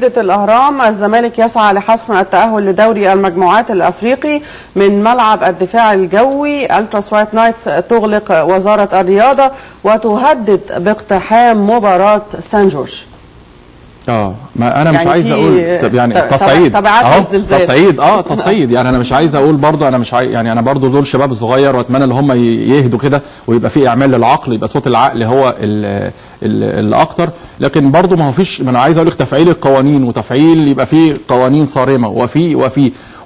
الأهرام، الزمالك يسعى لحسم التأهل لدوري المجموعات الأفريقي من ملعب الدفاع الجوي. التراس وايت نايتس تغلق وزارة الرياضة وتهدد باقتحام مباراة سان جورج. ما انا مش يعني عايز اقول يعني تصعيد تصعيد يعني انا مش عايز اقول برضو انا مش يعني انا برضو دول شباب صغير واتمنى ان هم يهدوا كده ويبقى في اعمال للعقل، يبقى صوت العقل هو الاكتر. لكن برضو ما هو فيش، ما انا عايز اقول لك تفعيل القوانين وتفعيل يبقى في قوانين صارمه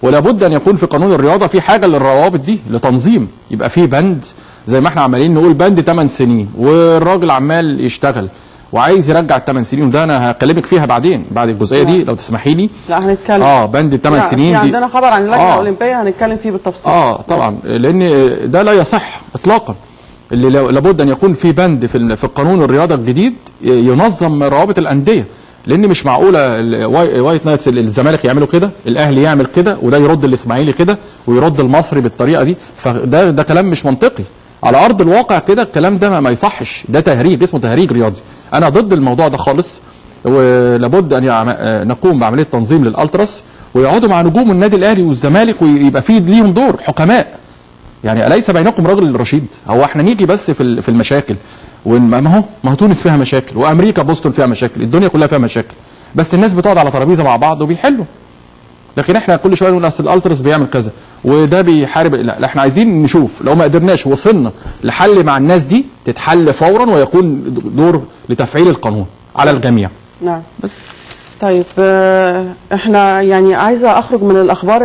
ولا بد ان يكون في قانون الرياضه في حاجه للروابط دي لتنظيم، يبقى في بند زي ما احنا عمالين نقول بند 8 سنين والراجل عمال يشتغل وعايز يرجع ال8 سنين، وده انا هكلمك فيها بعدين بعد الجزئيه دي لو تسمحي لي. لا هنتكلم بند ال8 سنين دي عندنا خبر عن اللجنه الاولمبيه هنتكلم فيه بالتفصيل. طبعا لان ده لا يصح اطلاقا. اللي لابد ان يكون في بند في القانون الرياضه الجديد ينظم روابط الانديه، لان مش معقوله وايت نايتس الزمالك يعملوا كده، الاهلي يعمل كده، وده يرد الاسماعيلي كده ويرد المصري بالطريقه دي. فده كلام مش منطقي على ارض الواقع كده. الكلام ده ما يصحش، ده تهريج، اسمه تهريج رياضي. انا ضد الموضوع ده خالص، ولابد ان نقوم بعمليه تنظيم للالتراس ويقعدوا مع نجوم النادي الاهلي والزمالك ويبقى في ليهم دور حكماء. يعني اليس بينكم رجل رشيد؟ هو احنا نيجي بس في المشاكل، ما هو تونس فيها مشاكل، وامريكا بوسطن فيها مشاكل، الدنيا كلها فيها مشاكل، بس الناس بتقعد على ترابيزه مع بعض وبيحلوا. لكن احنا كل شويه نقول اصل الالتراس بيعمل كذا وده بيحارب. لا احنا عايزين نشوف لو ما قدرناش وصلنا لحل مع الناس دي تتحل فورا ويكون دور لتفعيل القانون على الجميع. نعم. بس طيب احنا يعني عايزه اخرج من الاخبار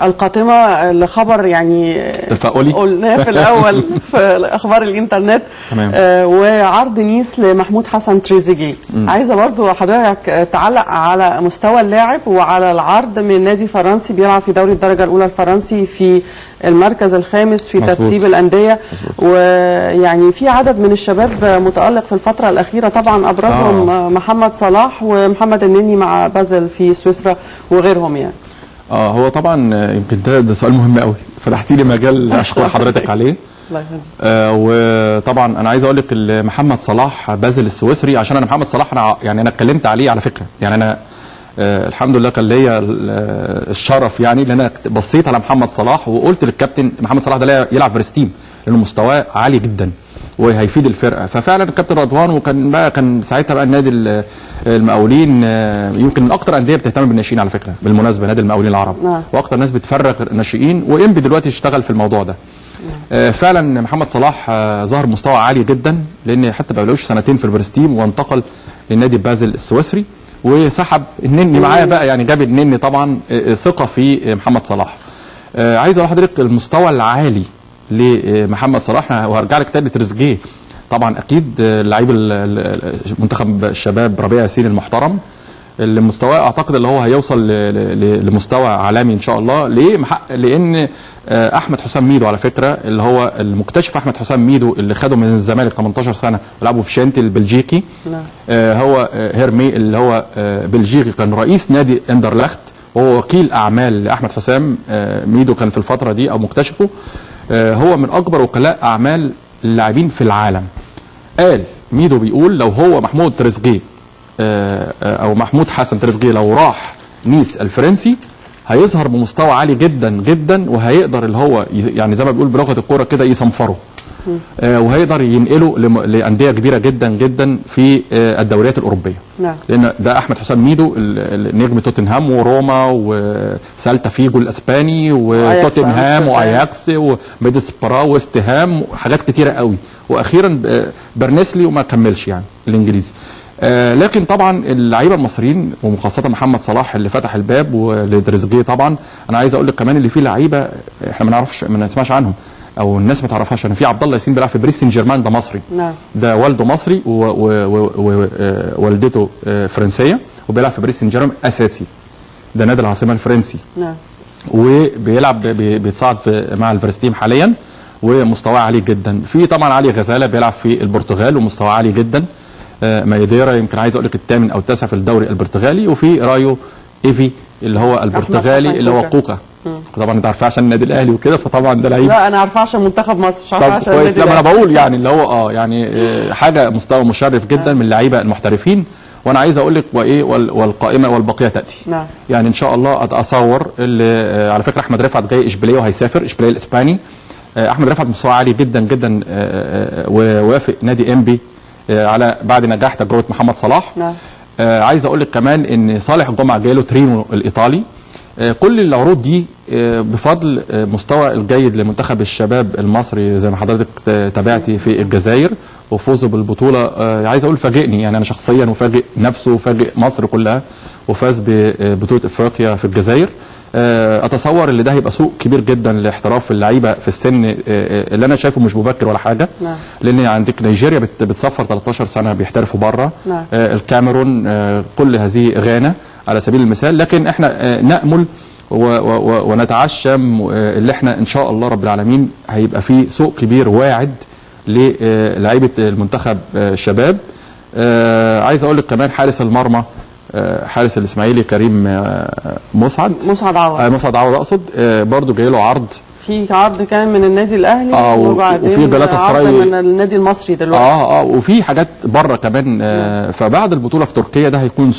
القاتمه لخبر يعني تفاؤلي قلناه في الاول في اخبار الانترنت. تمام. وعرض نيس لمحمود حسن تريزيجيه. عايزه برضو حضرتك تعلق على مستوى اللاعب وعلى العرض من نادي فرنسي بيلعب في دوري الدرجه الاولى الفرنسي في المركز الخامس في ترتيب الانديه. ويعني في عدد من الشباب متالق في الفتره الاخيره، طبعا ابرزهم محمد صلاح ومحمد النني مع بازل في سويسرا وغيرهم يعني. هو طبعا يمكن ده سؤال مهم قوي، فتحتي لي مجال اشكر حضرتك عليه. الله يخليك. وطبعا انا عايز اقول لك محمد صلاح بازل السويسري، عشان انا محمد صلاح انا اتكلمت عليه على فكره، يعني انا الحمد لله كان ليا الشرف يعني ان انا بصيت على محمد صلاح وقلت للكابتن محمد صلاح ده يلعب في ريستيم لانه مستواه عالي جدا وهيفيد الفرقه. ففعلا الكابتن رضوان وكان ساعتها بقى النادي المقاولين يمكن من اكتر انديه بتهتم بالناشئين على فكره بالمناسبه، نادي المقاولين العرب واكتر ناس بتفرغ ناشئين، وانبي دلوقتي اشتغل في الموضوع ده. فعلا محمد صلاح ظهر مستوى عالي جدا، لان حتى بقى لهوش سنتين في البرستيم وانتقل للنادي بازل السويسري وسحب النني معاه بقى، يعني جاب النني طبعا ثقه في محمد صلاح. عايز اقول لحضرتك المستوى العالي لمحمد صلاح، وهرجع لك تاني تريزيجيه طبعا اكيد لعيب منتخب الشباب ربيع ياسين المحترم اللي مستواه اعتقد اللي هو هيوصل لمستوى عالمي ان شاء الله. ليه؟ لان احمد حسام ميدو على فكره اللي هو المكتشف احمد حسام ميدو اللي خده من الزمالك 18 سنه ولعبه في شانتي البلجيكي. هو هيرمي اللي هو بلجيكي كان رئيس نادي اندرلخت وهو وكيل اعمال لاحمد حسام ميدو كان في الفتره دي او مكتشفه. هو من اكبر وكلاء اعمال اللاعبين في العالم. قال ميدو بيقول لو هو محمود تريزيجيه او محمود حسن تريزيجيه لو راح نيس الفرنسي هيظهر بمستوى عالي جدا جدا، وهيقدر اللي هو يعني زي ما بيقول بلغه الكوره كده يصنفره، وهيقدر ينقله لانديه كبيره جدا جدا في الدوريات الاوروبيه. لان ده احمد حسام ميدو نجم توتنهام وروما وسالتا فيجو الاسباني وتوتنهام واياكس وميدسبرا وست هام وحاجات كتيره قوي، واخيرا برنسلي وما كملش يعني الانجليزي. لكن طبعا اللعيبه المصريين وخاصه محمد صلاح اللي فتح الباب ولتريزيجيه طبعا. انا عايز اقول لك كمان اللي فيه لعيبه احنا ما نسمعش عنهم او الناس ما تعرفهاش. انا في عبد الله ياسين بيلعب في باريس سان جيرمان، ده مصري. ده والده مصري ووالدته فرنسيه وبيلعب في باريس سان جيرمان اساسي، ده نادي العاصمه الفرنسي. وبيلعب بيتصعد مع الفرستيم حاليا ومستواه عالي جدا. في طبعا علي غزاله بيلعب في البرتغال ومستواه عالي جدا. مايديرا يمكن عايز اقول لك الثامن او التاسع في الدوري البرتغالي. وفي رايو ايفي اللي هو البرتغالي اللي هو كوكا. طبعا انت عارفاه عشان النادي الاهلي وكده، فطبعا ده لعيب. لا انا عارفاه عشان منتخب مصر، مش عارفاه عشان النادي الاهلي. انا بقول يعني اللي هو يعني حاجه مستوى مشرف جدا من اللعيبه المحترفين. وانا عايز اقول لك وايه والقائمه والبقيه تاتي. نعم. يعني ان شاء الله اتصور اللي على فكره احمد رفعت جاي اشبيليه وهيسافر اشبيليه الاسباني. احمد رفعت مستوى عالي جدا جدا، ووافق نادي انبي على بعد نجاح تجربه محمد صلاح. نعم. عايز اقول لك كمان ان صالح جمعه جاي له ترينو الايطالي. كل العروض دي بفضل مستوى الجيد لمنتخب الشباب المصري زي ما حضرتك تابعتي في الجزائر وفوزه بالبطوله. عايز اقول فاجئني، يعني انا شخصيا وفاجئ نفسه وفاجئ مصر كلها، وفاز ببطوله افريقيا في الجزائر. اتصور ان ده هيبقى سوق كبير جدا لاحتراف اللعيبه في السن اللي انا شايفه مش مبكر ولا حاجه. نعم. لان عندك نيجيريا بتصفر 13 سنه بيحترفوا بره. نعم. الكاميرون، كل هذه غانا على سبيل المثال. لكن احنا نأمل ونتعشم اللي احنا ان شاء الله رب العالمين هيبقى في سوق كبير واعد للاعيبه المنتخب الشباب. عايز اقول لك كمان حارس المرمى، حارس الاسماعيلي كريم مسعد عوض. مسعد عوض اقصد، برضو جاي له عرض. في عرض كان من النادي الاهلي وبعدين وفي جلاتا عرض من النادي المصري دلوقتي. وفي حاجات بره كمان. فبعد البطوله في تركيا ده هيكون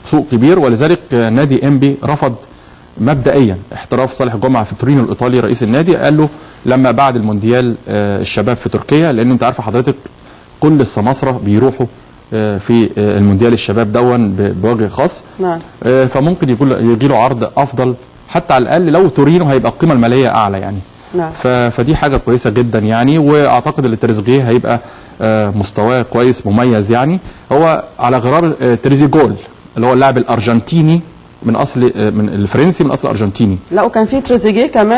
سوق كبير، ولذلك نادي انبي رفض مبدئيا احتراف صالح جمعه في تورينو الايطالي. رئيس النادي قال له لما بعد المونديال الشباب في تركيا، لان انت عارفه حضرتك كل السماسره بيروحوا في المونديال الشباب بوجه خاص. نعم. فممكن يجي له عرض افضل، حتى على الاقل لو تورينو هيبقى القيمه الماليه اعلى يعني. نعم. فدي حاجه كويسه جدا يعني. واعتقد ان تريزيجيه هيبقى مستواه كويس مميز يعني. هو على غرار تريزيجول اللي هو اللاعب الارجنتيني من اصل من الفرنسي من اصل ارجنتيني. لا، وكان في تريزيجيه كمان